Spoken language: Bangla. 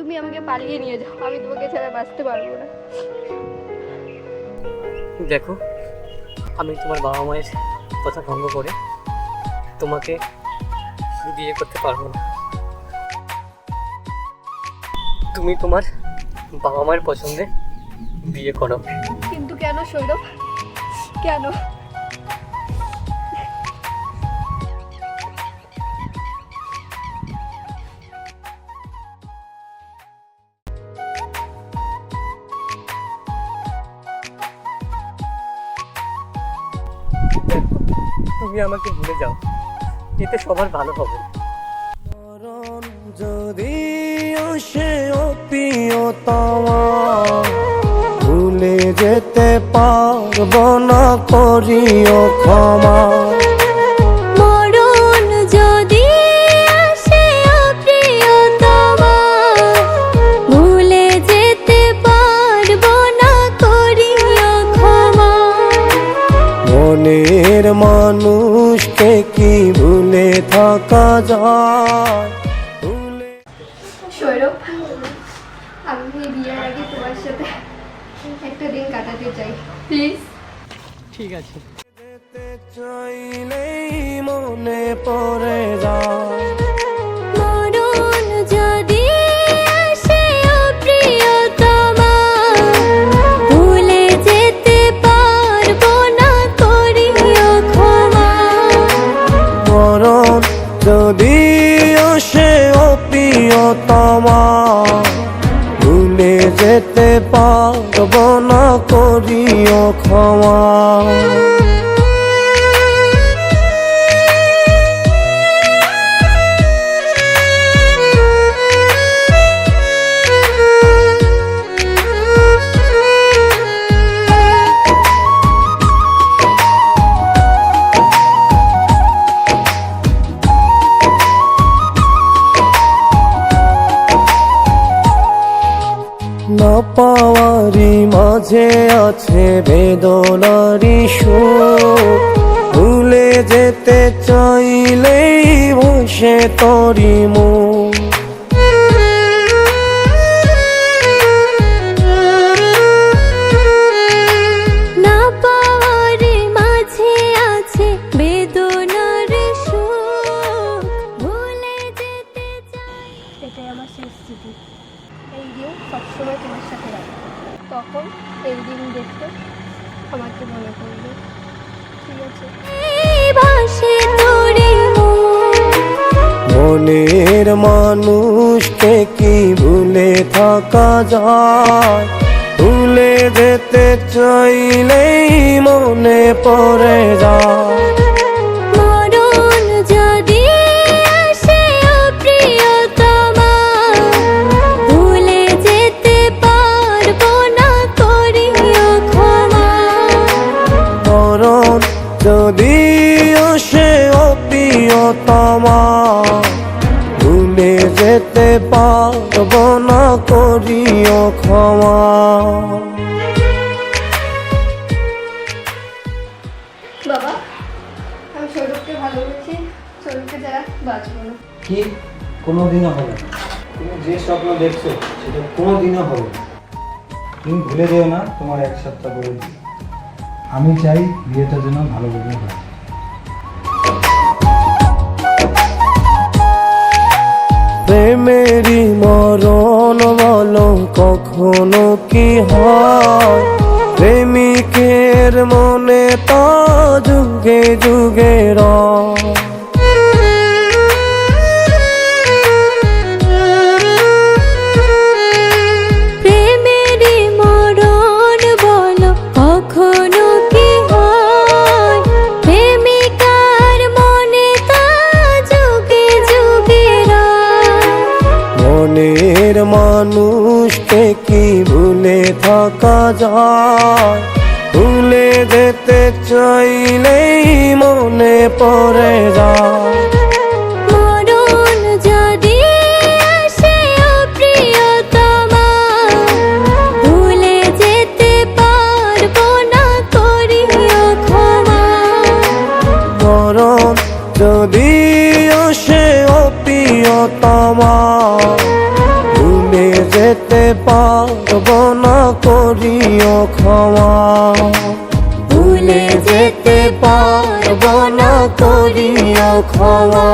তুমি আমাকে পালিয়ে নিয়ে যাও, আমি তোমাকে ছাড়া বাঁচতে পারবো না। দেখো, আমি তোমার বাবা মায়ের কথা ভঙ্গ করে তোমাকে বিয়ে করতে পারবো না। তুমি তোমার বাবা মায়ের পছন্দে বিয়ে করো। কিন্তু কেন সৌরভ, কেন? তুমি আমাকে ভুলে যাও, এতে সবার ভালো হবে। যদি সে প্রিয়তমা ভুলে যেতে পারবো না, করিও ক্ষমা। মরণ যদি আসে প্রিয়তমা ভুলে যেতে পারবো না, করিও ক্ষমা। মনের মানুষকে কি ভুলে থাকা যায়? সৌরভ, আমি বিয়ের আগে তোমার সাথে একটা দিন কাটাতে চাই, প্লিজ। ঠিক আছে। যেতে চাইলেই মনে পড়ে যায়। মরণ যদি আসে প্রিয়তমা ভুলে যেতে পারবো না, করিও ক্ষমা। মরণ যদি আসে প্রিয়তমা ভুলে যেতে পারবো না, করিও ক্ষমা। না পাওয়ারি মাঝে আছে বেদনারি সুখ, ভুলে যেতে চাইলেই বসে তরি মুখ। না পাওয়ার মাঝে আছে বেদনার সুখ, ভুলে যেতে চাই। এটাই আমার শেষ স্মৃতি। এই দিন সবসময় তোমার সাথে রাখবো, তখন এই দিন দেখতে আমাকে মনে করবে, ঠিক আছে? ভাসে তোরে মনের মানুষকে কি ভুলে থাকা যায়? ভুলে যেতে চাইলেই মনে পড়ে যায়। মরণ যদি আসে প্রিয়তমা ভুলে যেতে পারবো না, করিও ক্ষমা। মরণ যদি আসে প্রিয়তমা ভুলে যেতে পারবো না, করিও ক্ষমা। বাবা, আমি সৌরভকে ভালোবেসেছি, সৌরভকে ছাড়া বাঁচবো না। কি কোনোদিনও হবে না। তুমি যে স্বপ্ন দেখছো সেটা কোনোদিনও হবে না। তুমি ভুলে যেও না তোমার এক সপ্তাহ করে দিই। আমি চাই বিয়েটা যেন ভালোভাবে হয়। প্রেমেরই মরণ বলো কখনো কি হয়? প্রেমিকের মনে তা যুগে যুগে রয়। প্রেমেরই মরণ বলো কখনো কি হয়? প্রেমিকার মনে তা যুগে যুগে রয়। মনের মানুষকে কি ভুলে থাকা যায়? ভুলে যেতে চাইলেই মনে পড়ে যায়। মরণ যদি আসে প্রিয়তমা ভুলে যেতে পারবো না, করিও ক্ষমা। মরণ যদি আসে প্রিয়তমা ভুলে পারবো না, করিও ক্ষমা। ভুলে যেতে পারবো না, করিও ক্ষমা।